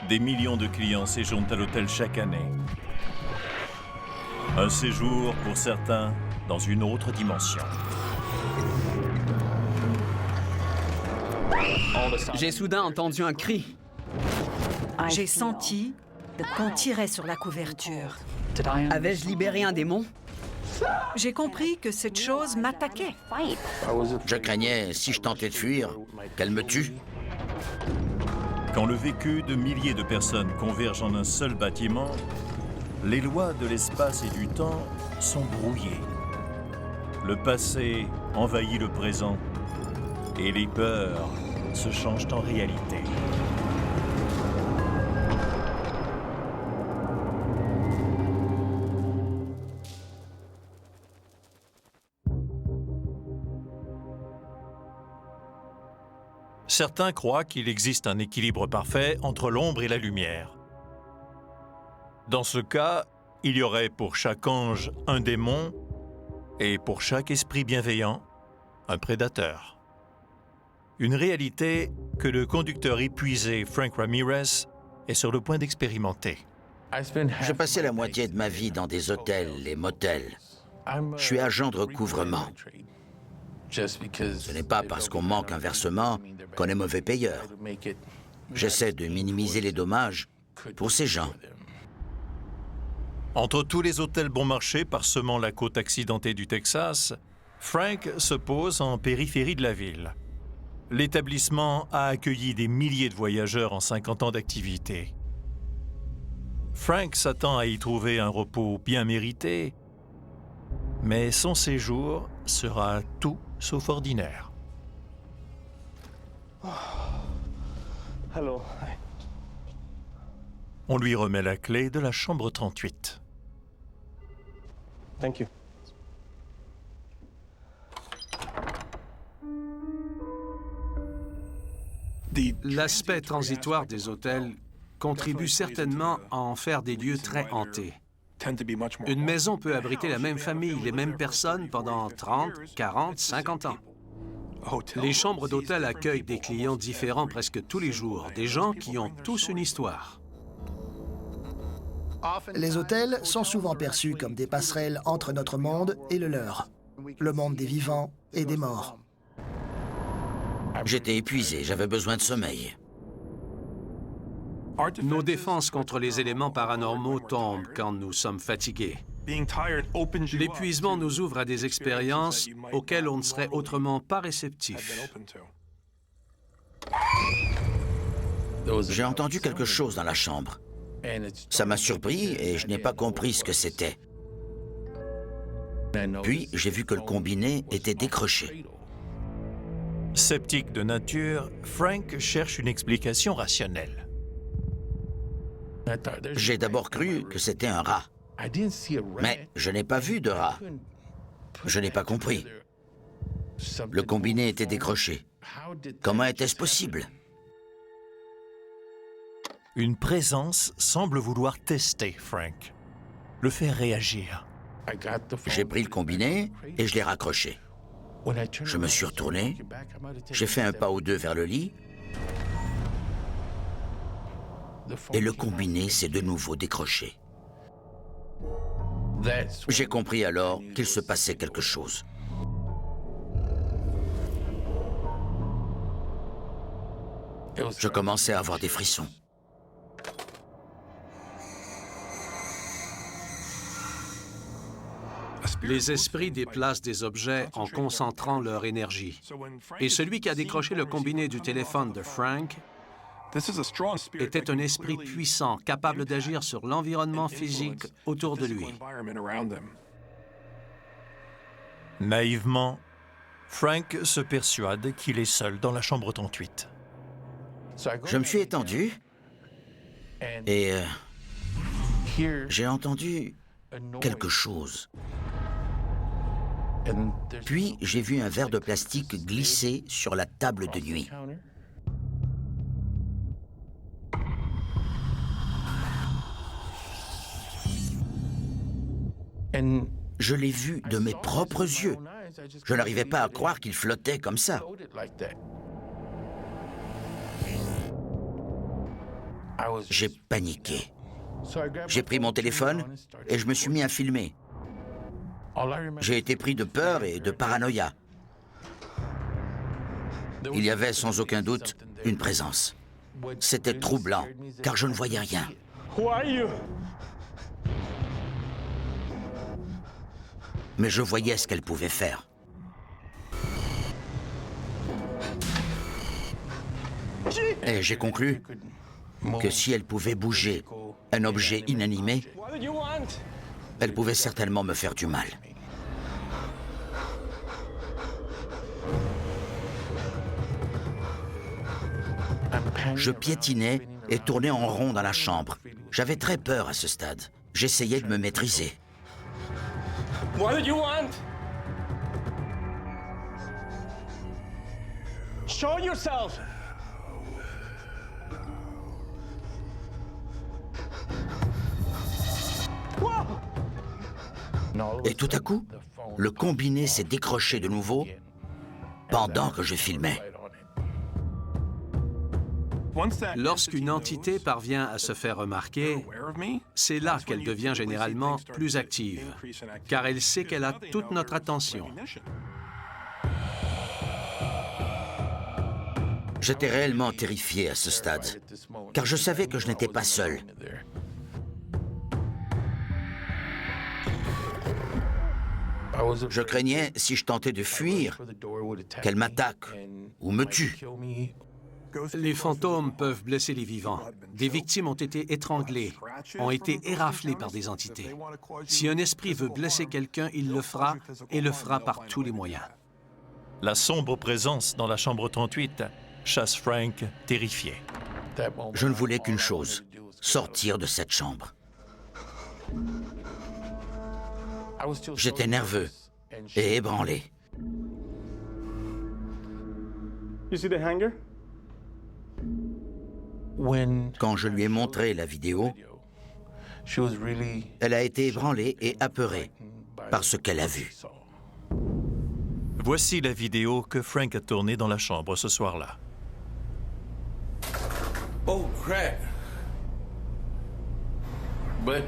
Des millions de clients séjournent à l'hôtel chaque année. Un séjour, pour certains, dans une autre dimension. J'ai soudain entendu un cri. J'ai senti qu'on tirait sur la couverture. Avais-je libéré un démon? J'ai compris que cette chose m'attaquait. Je craignais, si je tentais de fuir, qu'elle me tue. Quand le vécu de milliers de personnes converge en un seul bâtiment, les lois de l'espace et du temps sont brouillées. Le passé envahit le présent et les peurs se changent en réalité. Certains croient qu'il existe un équilibre parfait entre l'ombre et la lumière. Dans ce cas, il y aurait pour chaque ange un démon et pour chaque esprit bienveillant, un prédateur. Une réalité que le conducteur épuisé Frank Ramirez est sur le point d'expérimenter. Je passais la moitié de ma vie dans des hôtels et motels. Je suis agent de recouvrement. Ce n'est pas parce qu'on manque un versement qu'on est mauvais payeur. J'essaie de minimiser les dommages pour ces gens. Entre tous les hôtels bon marché parsemant la côte accidentée du Texas, Frank se pose en périphérie de la ville. L'établissement a accueilli des milliers de voyageurs en 50 ans d'activité. Frank s'attend à y trouver un repos bien mérité, mais son séjour sera tout sauf ordinaire. Hello. On lui remet la clé de la chambre 38. Thank you. L'aspect transitoire des hôtels contribue certainement à en faire des lieux très hantés. Une maison peut abriter la même famille, les mêmes personnes pendant 30, 40, 50 ans. Les chambres d'hôtel accueillent des clients différents presque tous les jours, des gens qui ont tous une histoire. Les hôtels sont souvent perçus comme des passerelles entre notre monde et le leur, le monde des vivants et des morts. J'étais épuisé, j'avais besoin de sommeil. Nos défenses contre les éléments paranormaux tombent quand nous sommes fatigués. L'épuisement nous ouvre à des expériences auxquelles on ne serait autrement pas réceptif. J'ai entendu quelque chose dans la chambre. Ça m'a surpris et je n'ai pas compris ce que c'était. Puis, j'ai vu que le combiné était décroché. Sceptique de nature, Frank cherche une explication rationnelle. J'ai d'abord cru que c'était un rat. Mais je n'ai pas vu de rat. Je n'ai pas compris. Le combiné était décroché. Comment était-ce possible? Une présence semble vouloir tester Frank, le faire réagir. J'ai pris le combiné et je l'ai raccroché. Je me suis retourné, j'ai fait un pas ou deux vers le lit, et le combiné s'est de nouveau décroché. J'ai compris alors qu'il se passait quelque chose. Je commençais à avoir des frissons. Les esprits déplacent des objets en concentrant leur énergie. Et celui qui a décroché le combiné du téléphone de Frank était un esprit puissant, capable d'agir sur l'environnement physique autour de lui. Naïvement, Frank se persuade qu'il est seul dans la chambre 38. Je me suis étendu et j'ai entendu quelque chose. Puis, j'ai vu un verre de plastique glisser sur la table de nuit. Je l'ai vu de mes propres yeux. Je n'arrivais pas à croire qu'il flottait comme ça. J'ai paniqué. J'ai pris mon téléphone et je me suis mis à filmer. J'ai été pris de peur et de paranoïa. Il y avait sans aucun doute une présence. C'était troublant, car je ne voyais rien. Mais je voyais ce qu'elle pouvait faire. Et j'ai conclu que si elle pouvait bouger un objet inanimé, elle pouvait certainement me faire du mal. Je piétinais et tournais en rond dans la chambre. J'avais très peur à ce stade. J'essayais de me maîtriser. What do you want? Show yourself! Et tout à coup, le combiné s'est décroché de nouveau pendant que je filmais. Lorsqu'une entité parvient à se faire remarquer, c'est là qu'elle devient généralement plus active, car elle sait qu'elle a toute notre attention. J'étais réellement terrifié à ce stade, car je savais que je n'étais pas seul. Je craignais, si je tentais de fuir, qu'elle m'attaque ou me tue. Les fantômes peuvent blesser les vivants. Des victimes ont été étranglées, ont été éraflées par des entités. Si un esprit veut blesser quelqu'un, il le fera, et le fera par tous les moyens. La sombre présence dans la chambre 38 chasse Frank terrifié. Je ne voulais qu'une chose, sortir de cette chambre. J'étais nerveux et ébranlé. Quand je lui ai montré la vidéo, elle a été ébranlée et apeurée par ce qu'elle a vu. Voici la vidéo que Frank a tournée dans la chambre ce soir-là. Oh, crap. But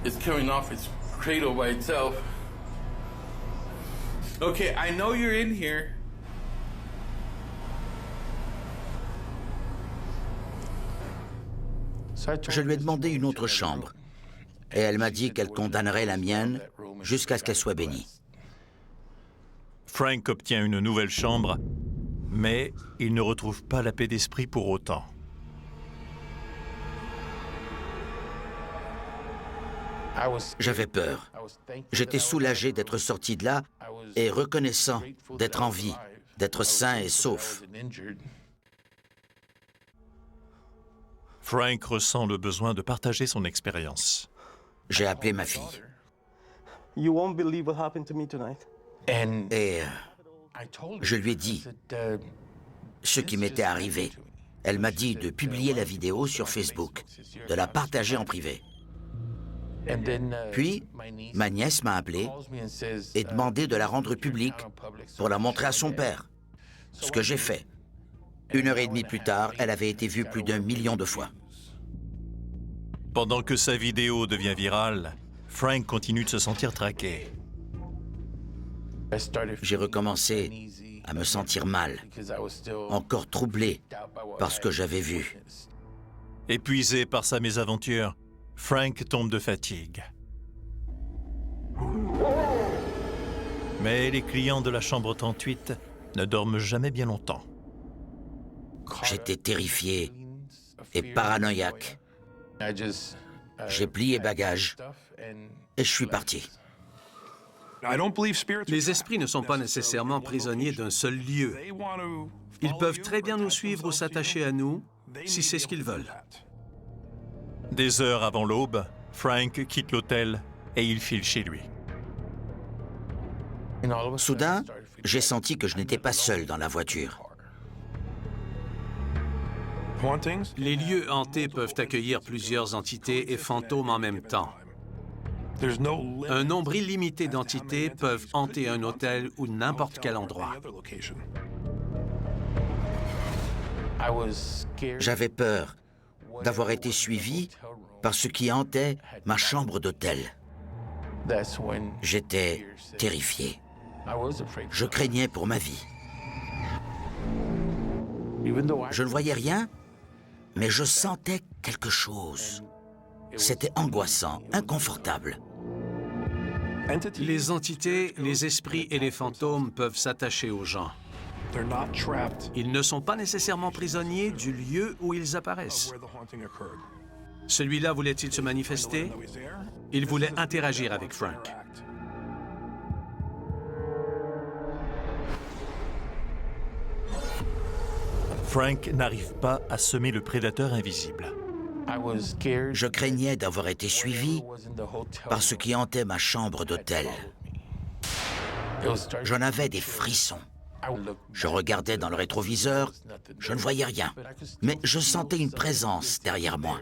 it's killing off its cradle by itself. Okay, I know you're in here. Je lui ai demandé une autre chambre et elle m'a dit qu'elle condamnerait la mienne jusqu'à ce qu'elle soit bénie. Frank obtient une nouvelle chambre, mais il ne retrouve pas la paix d'esprit pour autant. J'avais peur. J'étais soulagé d'être sorti de là et reconnaissant d'être en vie, d'être sain et sauf. Frank ressent le besoin de partager son expérience. J'ai appelé ma fille. You won't believe what happened to me tonight. Et je lui ai dit ce qui m'était arrivé. Elle m'a dit de publier la vidéo sur Facebook, de la partager en privé. Puis, ma nièce m'a appelé et demandé de la rendre publique pour la montrer à son père. Ce que j'ai fait. 1h30 plus tard, elle avait été vue plus d'1 million de fois. Pendant que sa vidéo devient virale, Frank continue de se sentir traqué. J'ai recommencé à me sentir mal, encore troublé par ce que j'avais vu. Épuisé par sa mésaventure, Frank tombe de fatigue. Mais les clients de la chambre 38 ne dorment jamais bien longtemps. J'étais terrifié et paranoïaque. J'ai plié bagages et je suis parti. Les esprits ne sont pas nécessairement prisonniers d'un seul lieu. Ils peuvent très bien nous suivre ou s'attacher à nous, si c'est ce qu'ils veulent. Des heures avant l'aube, Frank quitte l'hôtel et il file chez lui. Soudain, j'ai senti que je n'étais pas seul dans la voiture. Les lieux hantés peuvent accueillir plusieurs entités et fantômes en même temps. Un nombre illimité d'entités peuvent hanter un hôtel ou n'importe quel endroit. J'avais peur d'avoir été suivi par ce qui hantait ma chambre d'hôtel. J'étais terrifié. Je craignais pour ma vie. Je ne voyais rien, mais je sentais quelque chose. C'était angoissant, inconfortable. Les entités, les esprits et les fantômes peuvent s'attacher aux gens. Ils ne sont pas nécessairement prisonniers du lieu où ils apparaissent. Celui-là voulait-il se manifester? Il voulait interagir avec Frank. Frank n'arrive pas à semer le prédateur invisible. Je craignais d'avoir été suivi par ce qui hantait ma chambre d'hôtel. J'en avais des frissons. Je regardais dans le rétroviseur, je ne voyais rien, mais je sentais une présence derrière moi.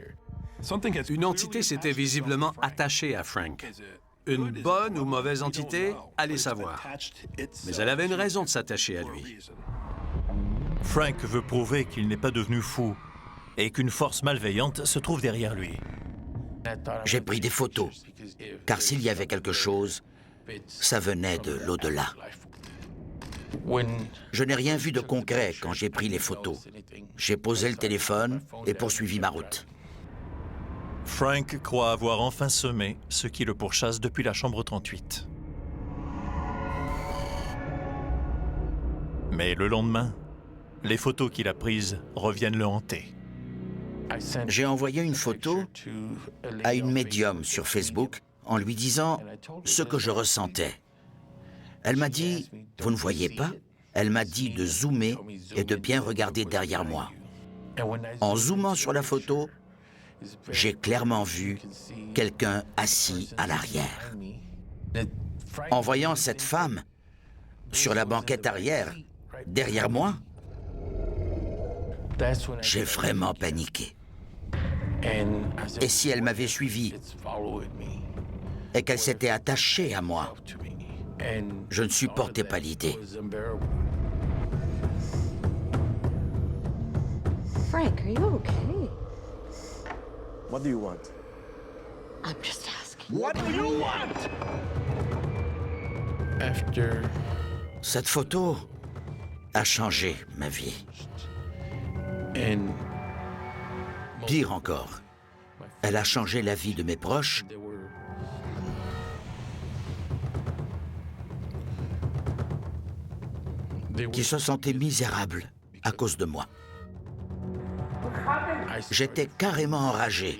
Une entité s'était visiblement attachée à Frank. Une bonne ou mauvaise entité, allez savoir. Mais elle avait une raison de s'attacher à lui. Frank veut prouver qu'il n'est pas devenu fou et qu'une force malveillante se trouve derrière lui. J'ai pris des photos, car s'il y avait quelque chose, ça venait de l'au-delà. Je n'ai rien vu de concret quand j'ai pris les photos. J'ai posé le téléphone et poursuivi ma route. Frank croit avoir enfin semé ce qui le pourchasse depuis la chambre 38. Mais le lendemain, les photos qu'il a prises reviennent le hanter. J'ai envoyé une photo à une médium sur Facebook en lui disant ce que je ressentais. Elle m'a dit « Vous ne voyez pas ?» Elle m'a dit de zoomer et de bien regarder derrière moi. En zoomant sur la photo, j'ai clairement vu quelqu'un assis à l'arrière. En voyant cette femme sur la banquette arrière, derrière moi, j'ai vraiment paniqué. Et si elle m'avait suivi et qu'elle s'était attachée à moi, je ne supportais pas l'idée. Frank, are you okay? What do you want? I'm just asking. What do you want? Cette photo a changé ma vie. Pire encore, elle a changé la vie de mes proches qui se sentaient misérables à cause de moi. J'étais carrément enragé.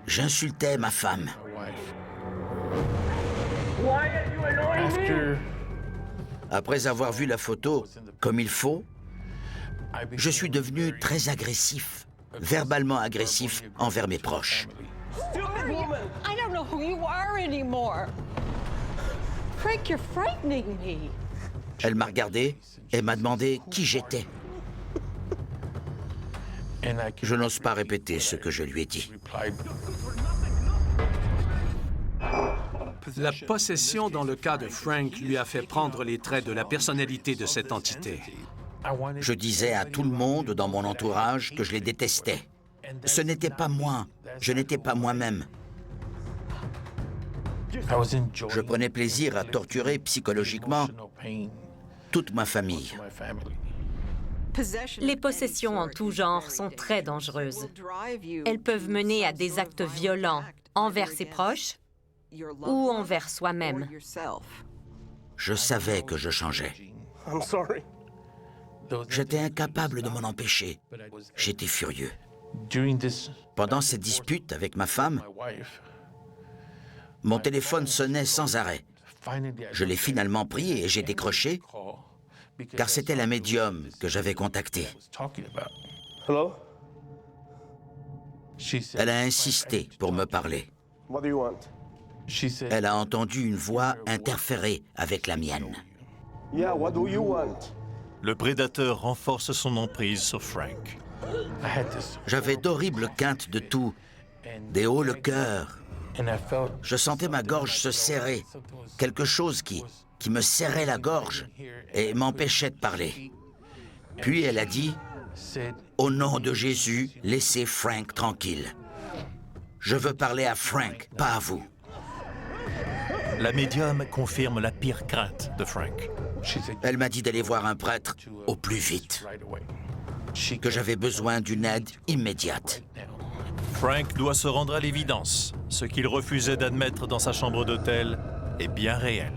J'insultais ma femme. Après avoir vu la photo comme il faut, je suis devenu très agressif, verbalement agressif envers mes proches. I don't know who you are anymore. Frank, you're frightening me. Elle m'a regardé et m'a demandé qui j'étais. Je n'ose pas répéter ce que je lui ai dit. La possession dans le cas de Frank lui a fait prendre les traits de la personnalité de cette entité. Je disais à tout le monde dans mon entourage que je les détestais. Ce n'était pas moi, je n'étais pas moi-même. Je prenais plaisir à torturer psychologiquement toute ma famille. Les possessions en tout genre sont très dangereuses. Elles peuvent mener à des actes violents envers ses proches ou envers soi-même. Je savais que je changeais. I'm sorry. J'étais incapable de m'en empêcher. J'étais furieux. Pendant cette dispute avec ma femme, mon téléphone sonnait sans arrêt. Je l'ai finalement pris et j'ai décroché, car c'était la médium que j'avais contactée. Hello? Elle a insisté pour me parler. What do you want? Elle a entendu une voix interférer avec la mienne. Yeah, what do you want? Le prédateur renforce son emprise sur Frank. J'avais d'horribles quintes de toux, des hauts le cœur. Je sentais ma gorge se serrer, quelque chose qui me serrait la gorge et m'empêchait de parler. Puis elle a dit Au nom de Jésus, laissez Frank tranquille. Je veux parler à Frank, pas à vous. La médium confirme la pire crainte de Frank. Elle m'a dit d'aller voir un prêtre au plus vite, que j'avais besoin d'une aide immédiate. Frank doit se rendre à l'évidence. Ce qu'il refusait d'admettre dans sa chambre d'hôtel est bien réel.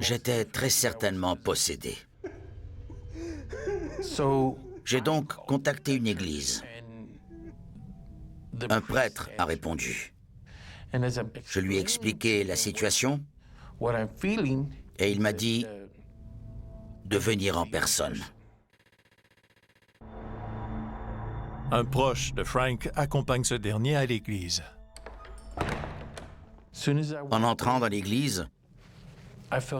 J'étais très certainement possédé. J'ai donc contacté une église. Un prêtre a répondu. Je lui ai expliqué la situation et il m'a dit de venir en personne. Un proche de Frank accompagne ce dernier à l'église. En entrant dans l'église,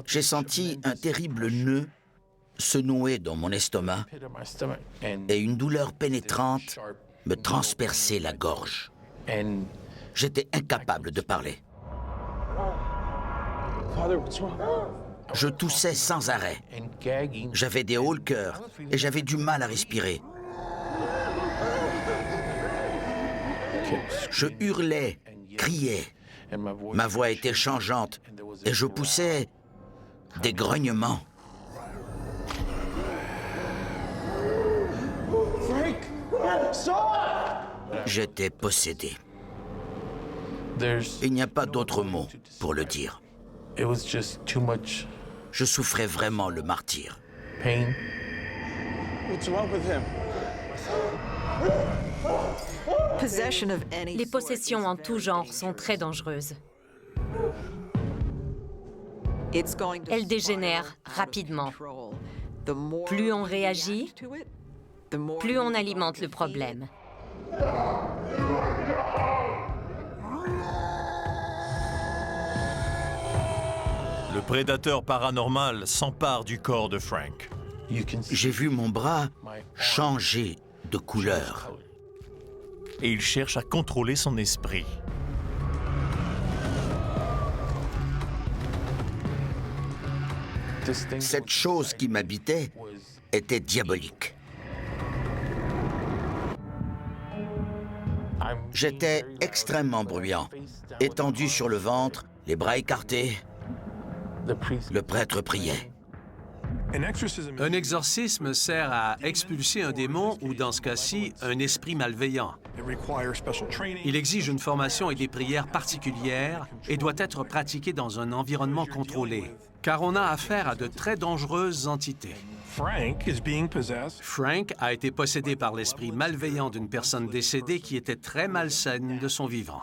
j'ai senti un terrible nœud se nouer dans mon estomac et une douleur pénétrante me transpercer la gorge. J'étais incapable de parler. Je toussais sans arrêt. J'avais des hauts le cœur et j'avais du mal à respirer. Je hurlais, criais. Ma voix était changeante et je poussais des grognements. J'étais possédé. Il n'y a pas d'autre mot pour le dire. Je souffrais vraiment le martyre. Les possessions en tout genre sont très dangereuses. Elles dégénèrent rapidement. Plus on réagit, plus on alimente le problème. Le prédateur paranormal s'empare du corps de Frank. J'ai vu mon bras changer de couleur. Et il cherche à contrôler son esprit. Cette chose qui m'habitait était diabolique. J'étais extrêmement bruyant, étendu sur le ventre, les bras écartés. Le prêtre priait. Un exorcisme sert à expulser un démon ou, dans ce cas-ci, un esprit malveillant. Il exige une formation et des prières particulières et doit être pratiqué dans un environnement contrôlé, car on a affaire à de très dangereuses entités. Frank a été possédé par l'esprit malveillant d'une personne décédée qui était très malsaine de son vivant.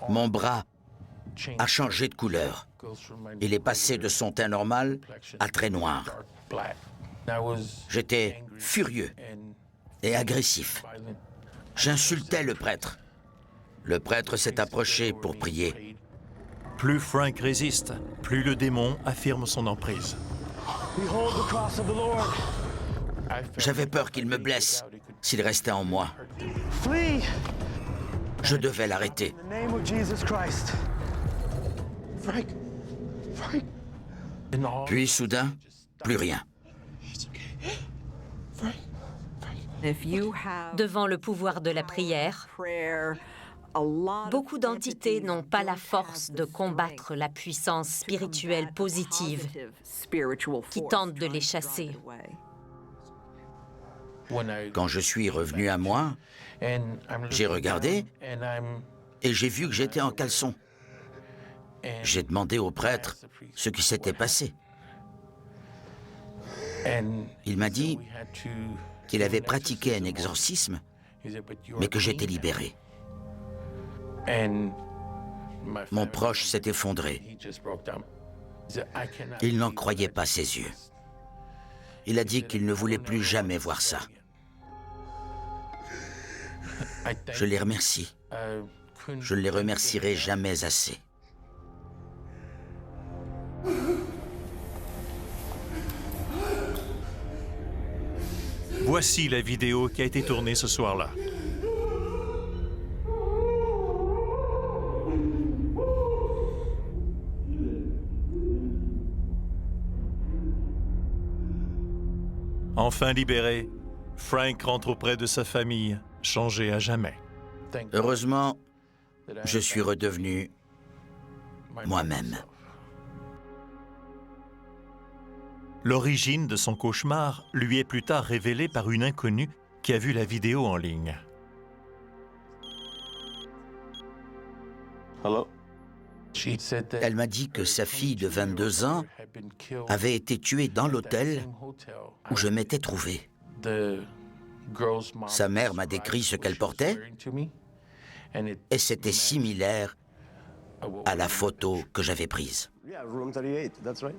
Mon bras a changé de couleur. Il est passé de son teint normal à très noir. J'étais furieux et agressif. J'insultais le prêtre. Le prêtre s'est approché pour prier. Plus Frank résiste, plus le démon affirme son emprise. J'avais peur qu'il me blesse s'il restait en moi. Je devais l'arrêter. Puis soudain, plus rien. Devant le pouvoir de la prière, beaucoup d'entités n'ont pas la force de combattre la puissance spirituelle positive qui tente de les chasser. Quand je suis revenu à moi, j'ai regardé et j'ai vu que j'étais en caleçon. J'ai demandé au prêtre ce qui s'était passé. Il m'a dit qu'il avait pratiqué un exorcisme, mais que j'étais libéré. Mon proche s'est effondré. Il n'en croyait pas ses yeux. Il a dit qu'il ne voulait plus jamais voir ça. Je les remercie. Je ne les remercierai jamais assez. Voici la vidéo qui a été tournée ce soir-là. Enfin libéré, Frank rentre auprès de sa famille, changé à jamais. Heureusement, je suis redevenu moi-même. L'origine de son cauchemar lui est plus tard révélée par une inconnue qui a vu la vidéo en ligne. Hello? Elle m'a dit que sa fille de 22 ans avait été tuée dans l'hôtel où je m'étais trouvé. Sa mère m'a décrit ce qu'elle portait et c'était similaire à la photo que j'avais prise. Yeah, room 38, that's right.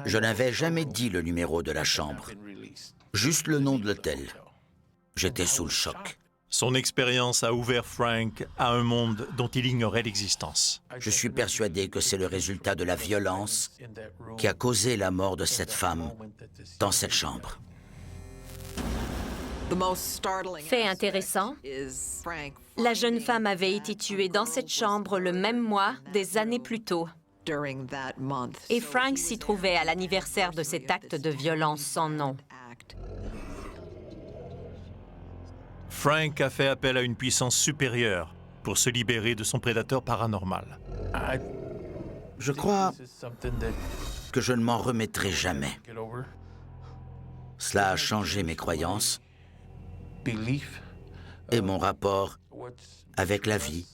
Je n'avais jamais dit le numéro de la chambre, juste le nom de l'hôtel. J'étais sous le choc. Son expérience a ouvert Frank à un monde dont il ignorait l'existence. Je suis persuadé que c'est le résultat de la violence qui a causé la mort de cette femme dans cette chambre. Fait intéressant, la jeune femme avait été tuée dans cette chambre le même mois des années plus tôt. Et Frank s'y trouvait à l'anniversaire de cet acte de violence sans nom. Frank a fait appel à une puissance supérieure pour se libérer de son prédateur paranormal. Je crois que je ne m'en remettrai jamais. Cela a changé mes croyances et mon rapport avec la vie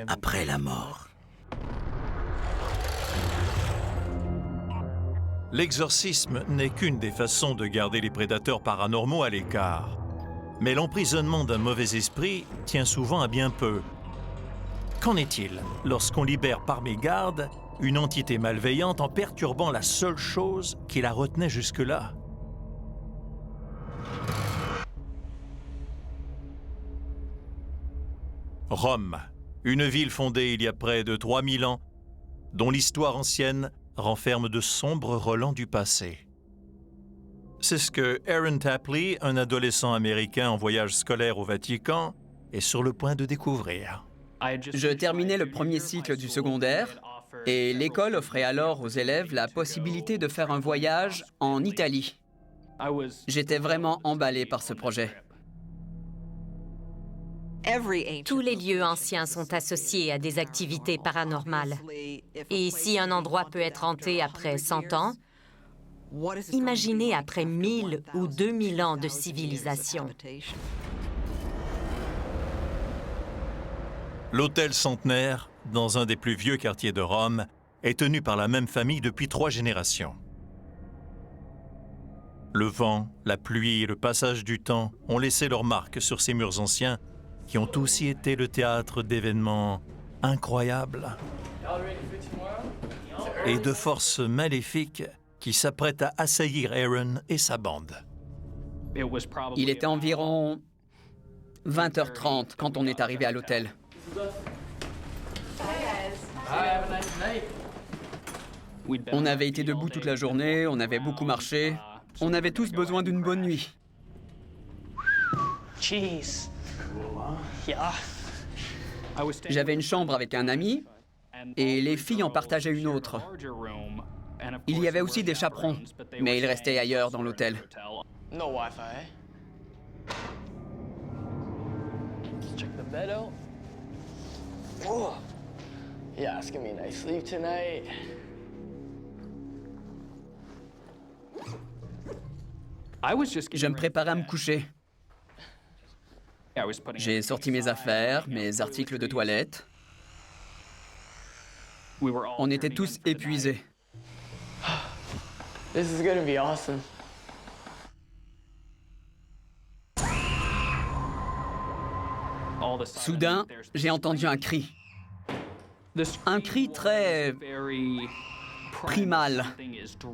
après la mort. L'exorcisme n'est qu'une des façons de garder les prédateurs paranormaux à l'écart. Mais l'emprisonnement d'un mauvais esprit tient souvent à bien peu. Qu'en est-il lorsqu'on libère par mégarde une entité malveillante en perturbant la seule chose qui la retenait jusque-là? Rome, une ville fondée il y a près de 3000 ans, dont l'histoire ancienne renferme de sombres relents du passé. C'est ce que Aaron Tapley, un adolescent américain en voyage scolaire au Vatican, est sur le point de découvrir. Je terminais le premier cycle du secondaire et l'école offrait alors aux élèves la possibilité de faire un voyage en Italie. J'étais vraiment emballé par ce projet. Tous les lieux anciens sont associés à des activités paranormales. Et si un endroit peut être hanté après 100 ans, imaginez après 1000 ou 2000 ans de civilisation. L'hôtel Centenaire, dans un des plus vieux quartiers de Rome, est tenu par la même famille depuis 3 générations. Le vent, la pluie et le passage du temps ont laissé leur marque sur ces murs anciens qui ont aussi été le théâtre d'événements incroyables et de forces maléfiques qui s'apprêtent à assaillir Aaron et sa bande. Il était environ 20h30 quand on est arrivé à l'hôtel. On avait été debout toute la journée, on avait beaucoup marché. On avait tous besoin d'une bonne nuit. J'avais une chambre avec un ami et les filles en partageaient une autre. Il y avait aussi des chaperons, mais ils restaient ailleurs dans l'hôtel. No Wi-Fi. Check the bed out. Oh. Yeah, it's gonna be a nice sleep tonight. Je me préparais à me coucher. J'ai sorti mes affaires, mes articles de toilette. On était tous épuisés. This is gonna be awesome. Soudain, j'ai entendu un cri. Un cri très primal,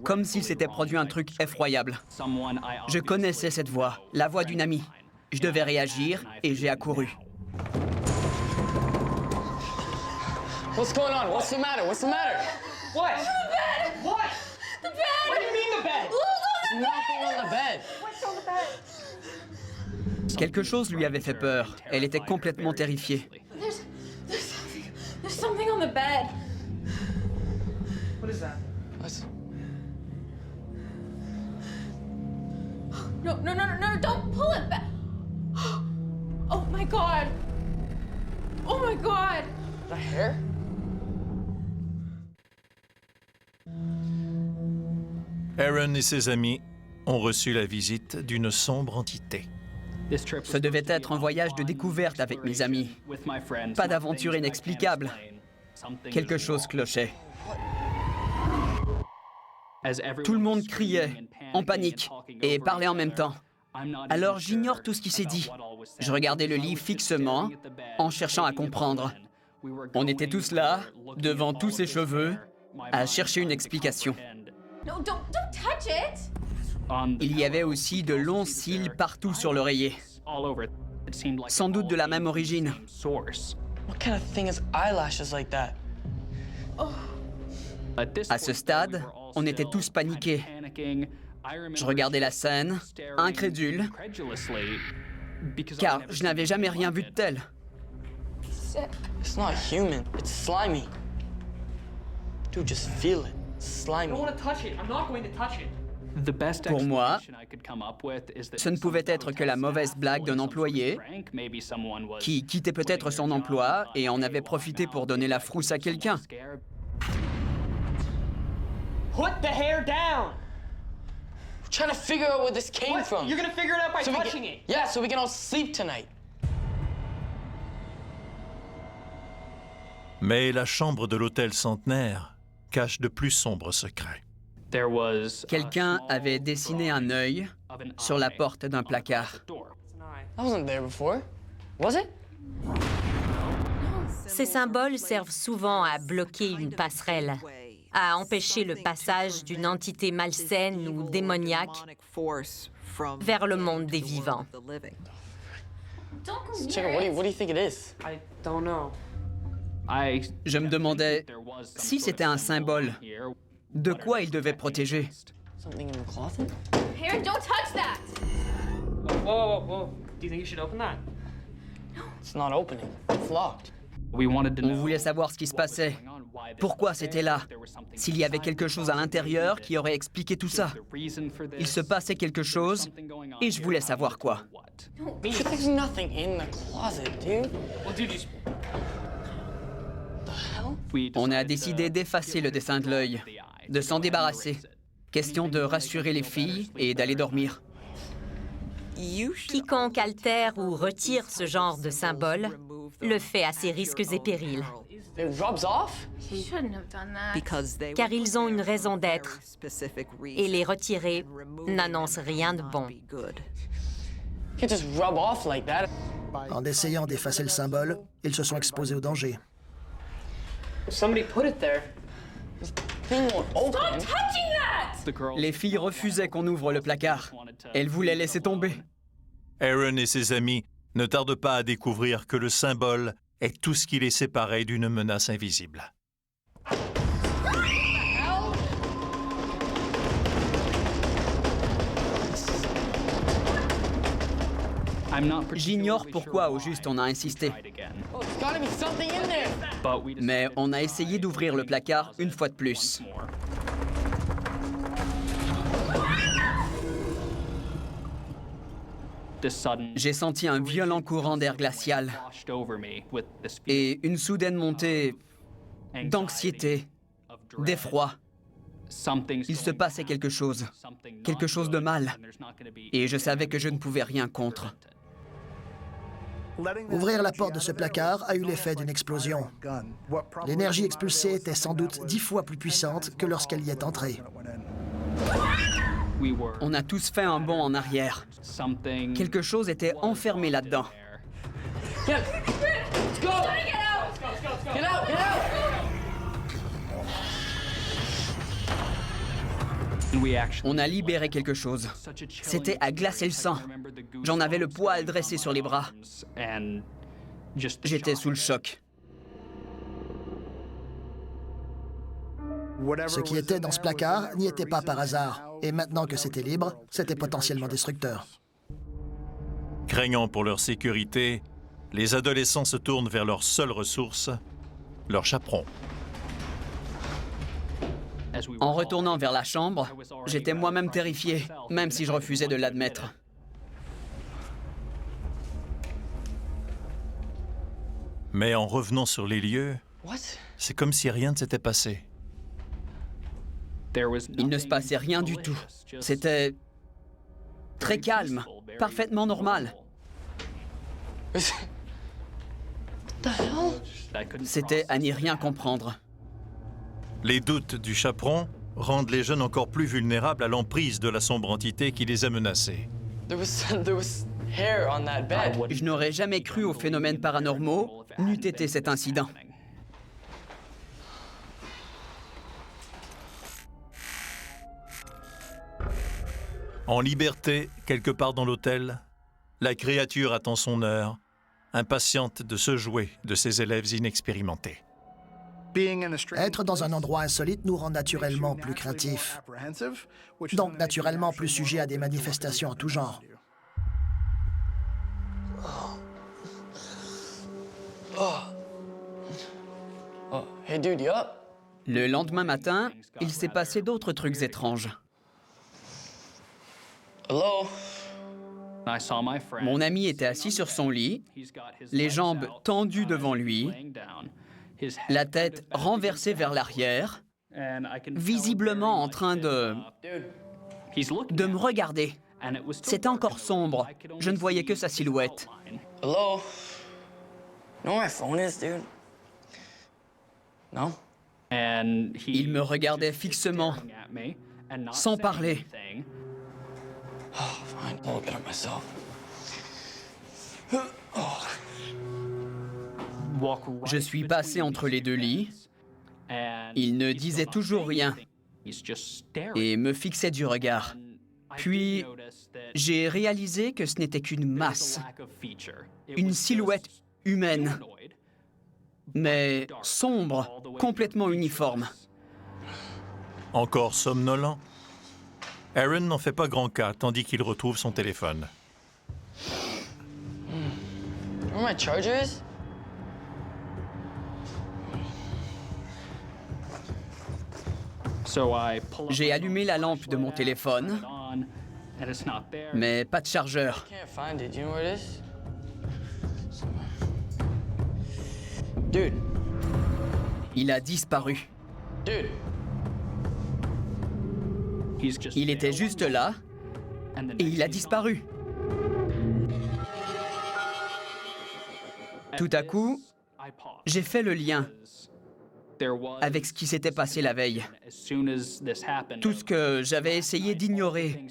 comme s'il s'était produit un truc effroyable. Je connaissais cette voix, la voix d'une amie. Je devais réagir et j'ai accouru. What's going on? What's the matter? What's the matter? What? The bed! What? The bed! What do you mean the bed? Look on the Nothing on the bed. What's on the bed? Quelque chose lui avait fait peur. Elle était complètement terrifiée. There's something on the bed. What is that? No, no, no, no, no, don't pull it back. Oh my God. Oh my God. The hair? Aaron et ses amis ont reçu la visite d'une sombre entité. Ce devait être un voyage de découverte avec mes amis. Pas d'aventure inexplicable. Quelque chose clochait. Tout le monde criait, en panique, et parlait en même temps. Alors j'ignore tout ce qui s'est dit. Je regardais le lit fixement, en cherchant à comprendre. On était tous là, devant tous ces cheveux, à chercher une explication. No, don't touch it. Il y avait aussi de longs cils partout sur l'oreiller. Sans doute de la même origine. What kind of thing is eyelashes like that? À ce stade, on était tous paniqués. Je regardais la scène, incrédule, car je n'avais jamais rien vu de tel. It's not human. It's slimy. Dude, just feel it. Slimy. Pour moi, ce ne pouvait être que la mauvaise blague d'un employé qui quittait peut-être son emploi et en avait profité pour donner la frousse à quelqu'un. Put the hair down. We're trying to figure out where this came from. You're gonna figure it out by touching it. Yeah, so we can all sleep tonight. Mais la chambre de l'hôtel centenaire cache de plus sombres secrets. Quelqu'un avait dessiné un œil sur la porte d'un placard. I wasn't there before. Was it? Ces symboles servent souvent à bloquer une passerelle, à empêcher le passage d'une entité malsaine ou démoniaque vers le monde des vivants. Chicken, what do you think it is? I don't know. Je me demandais, si c'était un symbole, de quoi il devait protéger? Something in the closet? Aaron, don't touch that. Whoa. Do you think you should open that? It's not opening. It's locked. On voulait savoir ce qui se passait. Pourquoi c'était là? S'il y avait quelque chose à l'intérieur qui aurait expliqué tout ça. Il se passait quelque chose et je voulais savoir quoi. There's nothing in the closet, dude. Well, dude, On a décidé d'effacer le dessin de l'œil, de s'en débarrasser. Question de rassurer les filles et d'aller dormir. Quiconque altère ou retire ce genre de symbole le fait à ses risques et périls. It rubs off? You shouldn't have done that. Car ils ont une raison d'être, et les retirer n'annonce rien de bon. You can't just rub off like that. En essayant d'effacer le symbole, ils se sont exposés au danger. somebody put it there. This thing won't open. Stop touching that! Les filles refusaient qu'on ouvre le placard. Elles voulaient laisser tomber. Aaron et ses amis ne tardent pas à découvrir que le symbole est tout ce qui les séparait d'une menace invisible. J'ignore pourquoi au juste on a insisté. Mais on a essayé d'ouvrir le placard une fois de plus. J'ai senti un violent courant d'air glacial et une soudaine montée d'anxiété, d'effroi. Il se passait quelque chose de mal, et je savais que je ne pouvais rien contre. Ouvrir la porte de ce placard a eu l'effet d'une explosion. L'énergie expulsée était sans doute 10 fois plus puissante que lorsqu'elle y est entrée. On a tous fait un bond en arrière. Quelque chose était enfermé là-dedans. On a libéré quelque chose. C'était à glacer le sang. J'en avais le poil dressé sur les bras. J'étais sous le choc. Ce qui était dans ce placard n'y était pas par hasard. Et maintenant que c'était libre, c'était potentiellement destructeur. Craignant pour leur sécurité, les adolescents se tournent vers leur seule ressource, leur chaperon. En retournant vers la chambre, j'étais moi-même terrifié, même si je refusais de l'admettre. Mais en revenant sur les lieux, c'est comme si rien ne s'était passé. Il ne se passait rien du tout. C'était très calme, parfaitement normal. C'était à n'y rien comprendre. Les doutes du chaperon rendent les jeunes encore plus vulnérables à l'emprise de la sombre entité qui les a menacés. Je n'aurais jamais cru aux phénomènes paranormaux, n'eût été cet incident. En liberté, quelque part dans l'hôtel, la créature attend son heure, impatiente de se jouer de ses élèves inexpérimentés. Être dans un endroit insolite nous rend naturellement plus craintifs, donc naturellement plus sujets à des manifestations en tout genre. Hey dude, you up? Le lendemain matin, il s'est passé d'autres trucs étranges. Hello? Mon ami était assis sur son lit, les jambes tendues devant lui, la tête renversée vers l'arrière, visiblement en train de me regarder. C'était encore sombre. Je ne voyais que sa silhouette. Hello? You know where my phone is, dude? No? Il me regardait fixement, sans parler. Oh, fine. I'll look at it myself. Je suis passé entre les deux lits. Il ne disait toujours rien et me fixait du regard. Puis, j'ai réalisé que ce n'était qu'une masse, une silhouette humaine, mais sombre, complètement uniforme. Encore somnolent, Aaron n'en fait pas grand cas tandis qu'il retrouve son téléphone. Where my charger is? J'ai allumé la lampe de mon téléphone, mais pas de chargeur. Can't find it. Do you know where it is? Dude. Il a disparu. Dude. Il était juste là et il a disparu. Tout à coup, j'ai fait le lien avec ce qui s'était passé la veille. Tout ce que j'avais essayé d'ignorer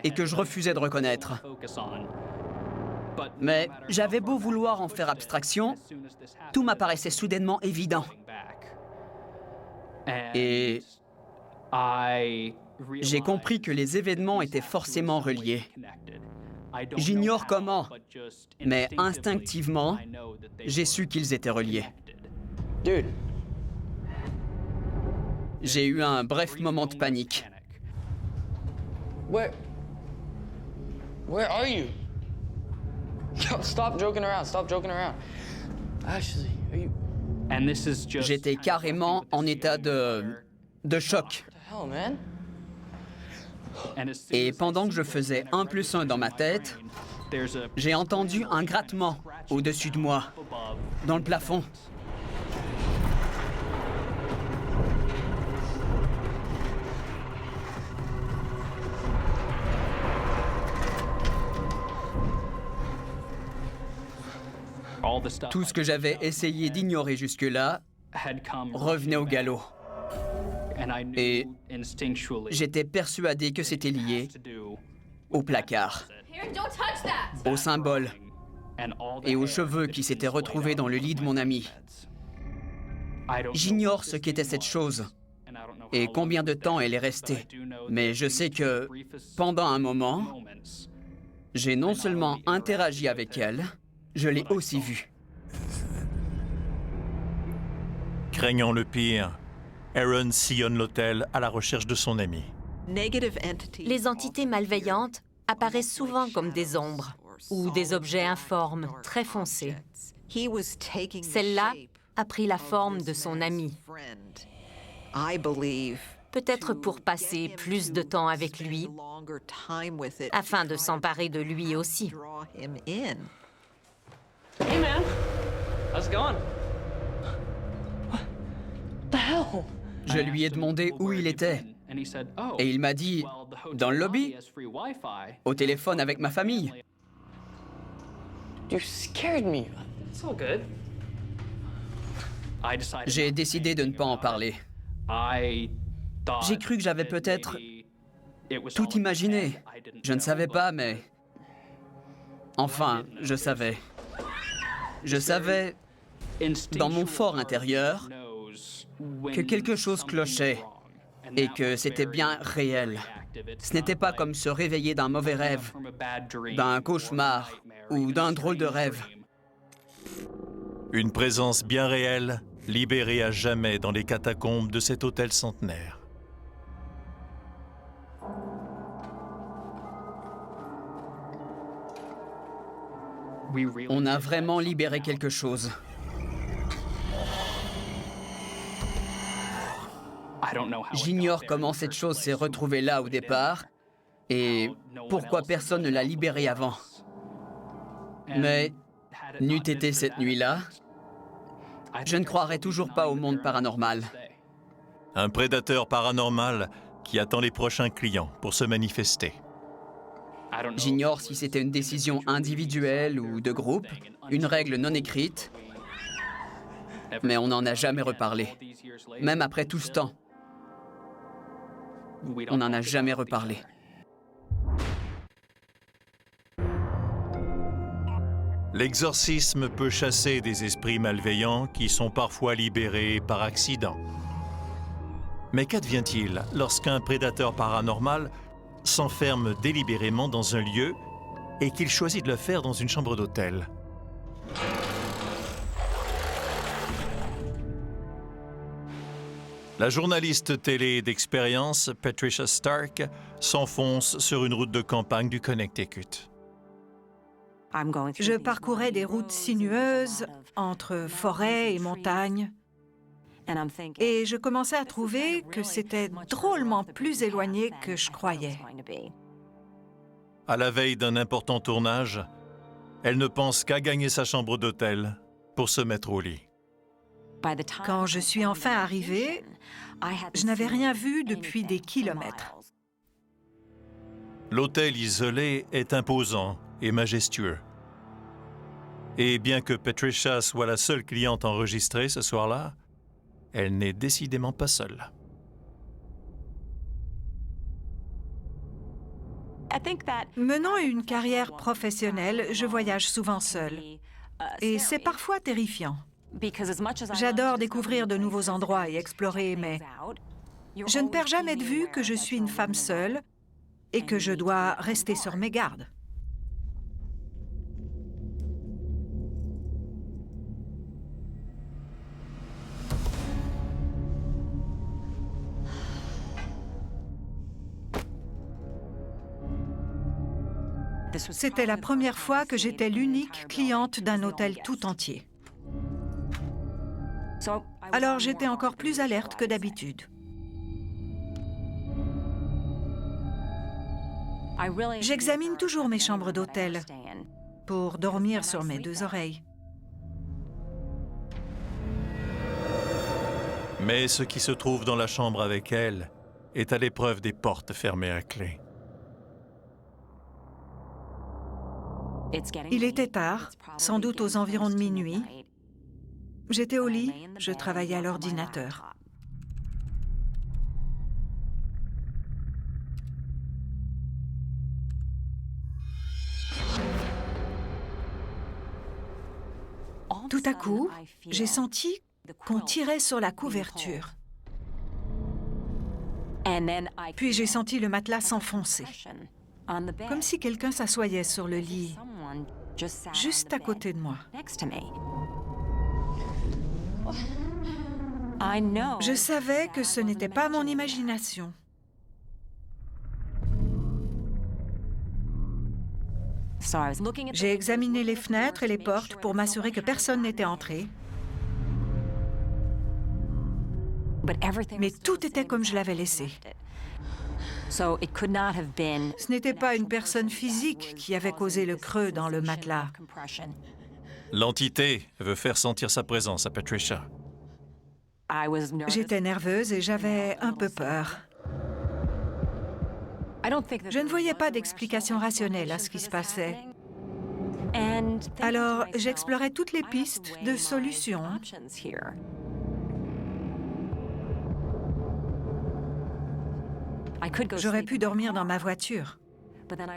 et que je refusais de reconnaître. Mais j'avais beau vouloir en faire abstraction, tout m'apparaissait soudainement évident. Et j'ai compris que les événements étaient forcément reliés. J'ignore comment, mais instinctivement, j'ai su qu'ils étaient reliés. Dude. J'ai eu un bref moment de panique. Where are you? Yo, stop joking around. Stop joking around. Actually, are you... J'étais carrément en état de choc. What the hell, man? Et pendant que je faisais 1 + 1 dans ma tête, j'ai entendu un grattement au-dessus de moi, dans le plafond. Tout ce que j'avais essayé d'ignorer jusque-là revenait au galop. Et j'étais persuadé que c'était lié au placard, au symbole et aux cheveux qui s'étaient retrouvés dans le lit de mon ami. J'ignore ce qu'était cette chose et combien de temps elle est restée, mais je sais que pendant un moment, j'ai non seulement interagi avec elle, je l'ai aussi vue. Craignant le pire, Aaron sillonne l'hôtel à la recherche de son ami. Les entités malveillantes apparaissent souvent comme des ombres ou des objets informes, très foncés. Celle-là a pris la forme de son ami. peut-être pour passer plus de temps avec lui, afin de s'emparer de lui aussi. Hey man, how's it going? What the hell? Je lui ai demandé où il était. Et il m'a dit, dans le lobby, au téléphone avec ma famille. You scared me. It's all good. J'ai décidé de ne pas en parler. J'ai cru que j'avais peut-être tout imaginé. Je ne savais pas, mais... Enfin, je savais. Je savais, dans mon fort intérieur, que quelque chose clochait et que c'était bien réel. Ce n'était pas comme se réveiller d'un mauvais rêve, d'un cauchemar ou d'un drôle de rêve. Une présence bien réelle, libérée à jamais dans les catacombes de cet hôtel centenaire. On a vraiment libéré quelque chose. J'ignore comment cette chose s'est retrouvée là au départ et pourquoi personne ne l'a libérée avant. Mais, n'eût été cette nuit-là, je ne croirais toujours pas au monde paranormal. Un prédateur paranormal qui attend les prochains clients pour se manifester. J'ignore si c'était une décision individuelle ou de groupe, une règle non écrite, mais on n'en a jamais reparlé. Même après tout ce temps, on n'en a jamais reparlé. L'exorcisme peut chasser des esprits malveillants qui sont parfois libérés par accident. Mais qu'advient-il lorsqu'un prédateur paranormal s'enferme délibérément dans un lieu et qu'il choisit de le faire dans une chambre d'hôtel? La journaliste télé d'expérience, Patricia Stark, s'enfonce sur une route de campagne du Connecticut. Je parcourais des routes sinueuses entre forêts et montagnes. Et je commençais à trouver que c'était drôlement plus éloigné que je croyais. À la veille d'un important tournage, elle ne pense qu'à gagner sa chambre d'hôtel pour se mettre au lit. Quand je suis enfin arrivée, je n'avais rien vu depuis des kilomètres. L'hôtel isolé est imposant et majestueux. Et bien que Patricia soit la seule cliente enregistrée ce soir-là, elle n'est décidément pas seule. Menant une carrière professionnelle, je voyage souvent seule. Et c'est parfois terrifiant. J'adore découvrir de nouveaux endroits et explorer, mais je ne perds jamais de vue que je suis une femme seule et que je dois rester sur mes gardes. C'était la première fois que j'étais l'unique cliente d'un hôtel tout entier. Alors j'étais encore plus alerte que d'habitude. J'examine toujours mes chambres d'hôtel pour dormir sur mes deux oreilles. Mais ce qui se trouve dans la chambre avec elle est à l'épreuve des portes fermées à clé. Il était tard, sans doute aux environs de minuit. J'étais au lit, je travaillais à l'ordinateur. Tout à coup, j'ai senti qu'on tirait sur la couverture. Puis j'ai senti le matelas s'enfoncer, comme si quelqu'un s'assoyait sur le lit, juste à côté de moi. Je savais que ce n'était pas mon imagination. J'ai examiné les fenêtres et les portes pour m'assurer que personne n'était entré. Mais tout était comme je l'avais laissé. Ce n'était pas une personne physique qui avait causé le creux dans le matelas. L'entité veut faire sentir sa présence à Patricia. J'étais nerveuse et j'avais un peu peur. Je ne voyais pas d'explication rationnelle à ce qui se passait. Alors, j'explorais toutes les pistes de solutions. J'aurais pu dormir dans ma voiture,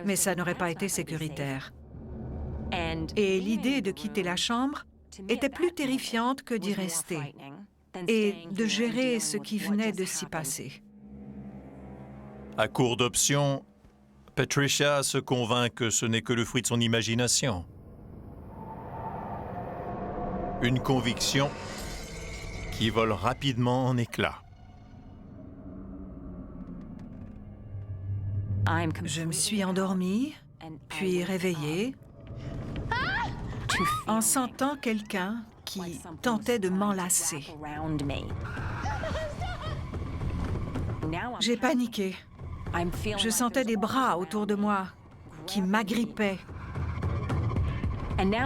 mais ça n'aurait pas été sécuritaire. Et l'idée de quitter la chambre était plus terrifiante que d'y rester et de gérer ce qui venait de s'y passer. À court d'options, Patricia se convainc que ce n'est que le fruit de son imagination. Une conviction qui vole rapidement en éclats. Je me suis endormie, puis réveillée, en sentant quelqu'un qui tentait de m'enlacer. J'ai paniqué. Je sentais des bras autour de moi qui m'agrippaient.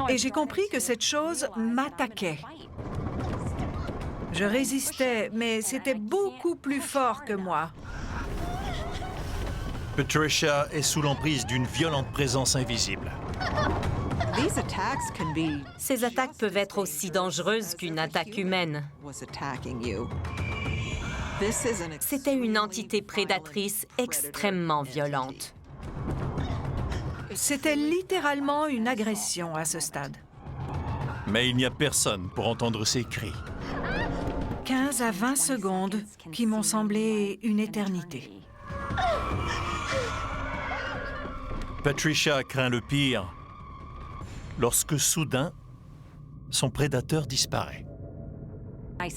Et j'ai compris que cette chose m'attaquait. Je résistais, mais c'était beaucoup plus fort que moi. Patricia est sous l'emprise d'une violente présence invisible. Ces attaques peuvent être aussi dangereuses qu'une attaque humaine. C'était une entité prédatrice extrêmement violente. C'était littéralement une agression à ce stade. Mais il n'y a personne pour entendre ses cris. 15 à 20 secondes qui m'ont semblé une éternité. Patricia craint le pire lorsque soudain, son prédateur disparaît.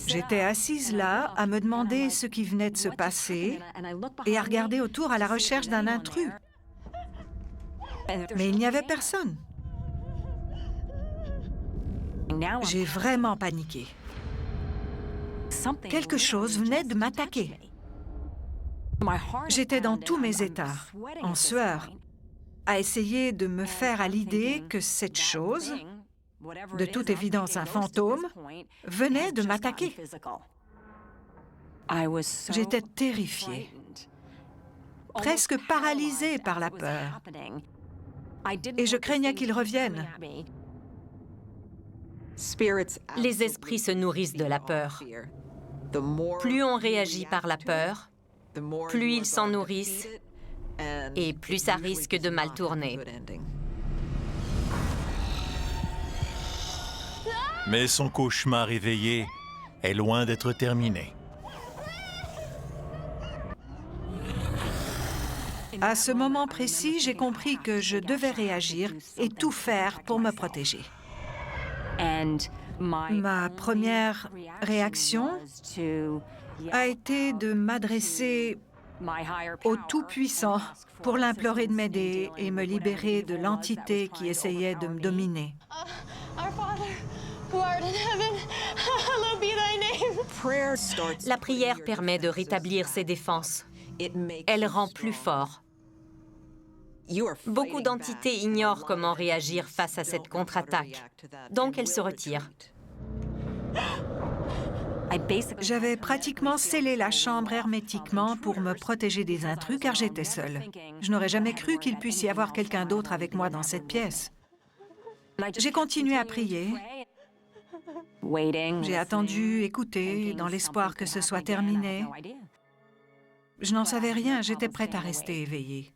J'étais assise là à me demander ce qui venait de se passer et à regarder autour à la recherche d'un intrus. Mais il n'y avait personne. J'ai vraiment paniqué. Quelque chose venait de m'attaquer. J'étais dans tous mes états, en sueur, à essayer de me faire à l'idée que cette chose, de toute évidence un fantôme, venait de m'attaquer. J'étais terrifiée, presque paralysée par la peur. Et je craignais qu'il revienne. Les esprits se nourrissent de la peur. Plus on réagit par la peur, plus ils s'en nourrissent et plus ça risque de mal tourner. Mais son cauchemar éveillé est loin d'être terminé. À ce moment précis, j'ai compris que je devais réagir et tout faire pour me protéger. Ma première réaction a été de m'adresser au Tout-Puissant pour l'implorer de m'aider et me libérer de l'entité qui essayait de me dominer. La prière permet de rétablir ses défenses. Elle rend plus fort. Beaucoup d'entités ignorent comment réagir face à cette contre-attaque, donc elles se retirent. J'avais pratiquement scellé la chambre hermétiquement pour me protéger des intrus car j'étais seule. Je n'aurais jamais cru qu'il puisse y avoir quelqu'un d'autre avec moi dans cette pièce. J'ai continué à prier. J'ai attendu, écouté, dans l'espoir que ce soit terminé. Je n'en savais rien, j'étais prête à rester éveillée.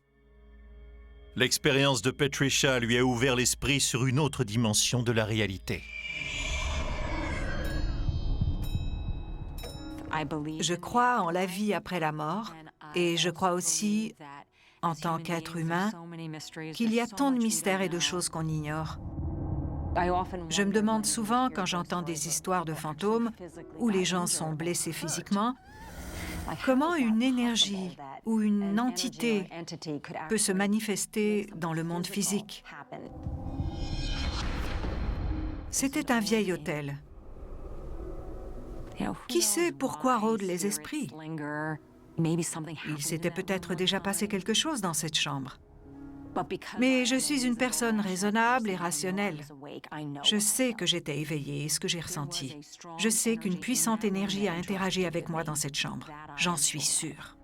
L'expérience de Patricia lui a ouvert l'esprit sur une autre dimension de la réalité. Je crois en la vie après la mort et je crois aussi, en tant qu'être humain, qu'il y a tant de mystères et de choses qu'on ignore. Je me demande souvent, quand j'entends des histoires de fantômes où les gens sont blessés physiquement, comment une énergie ou une entité peut se manifester dans le monde physique. C'était un vieil hôtel. Qui sait pourquoi rôdent les esprits? Il s'était peut-être déjà passé quelque chose dans cette chambre. Mais je suis une personne raisonnable et rationnelle. Je sais que j'étais éveillée et ce que j'ai ressenti. Je sais qu'une puissante énergie a interagi avec moi dans cette chambre. J'en suis sûre.